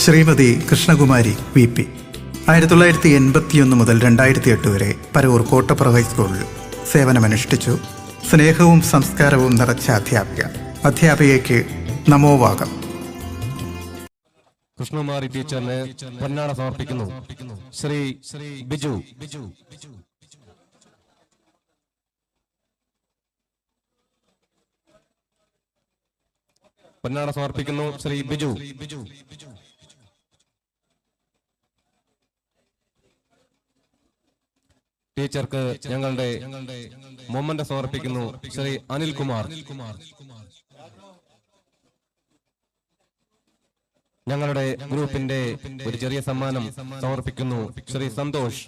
Shrimati Krishnakumari VP. 1981 മുതൽ 2008 വരെ പരവൂർ കോട്ടപ്പുറ ഹൈസ്കൂളിൽ സേവനമനുഷ്ഠിച്ചു. സ്നേഹവും സംസ്കാരവും നിറച്ച അധ്യാപികയ്ക്ക് നമോവാകം. കൃഷ്ണകുമാരി ടീച്ചറിന് പൊന്നാട സമർപ്പിക്കുന്നു. ശ്രീ ബിജു. പൊന്നാട സമർപ്പിക്കുന്നു. ശ്രീ ബിജു. ടീച്ചർക്ക് ഞങ്ങളുടെ മൊമ്മന്റ് സമർപ്പിക്കുന്നു. ശ്രീ അനിൽകുമാർ. ഞങ്ങളുടെ ഗ്രൂപ്പിന്റെ ഒരു ചെറിയ സമ്മാനം സമർപ്പിക്കുന്നു. ശ്രീ സന്തോഷ്.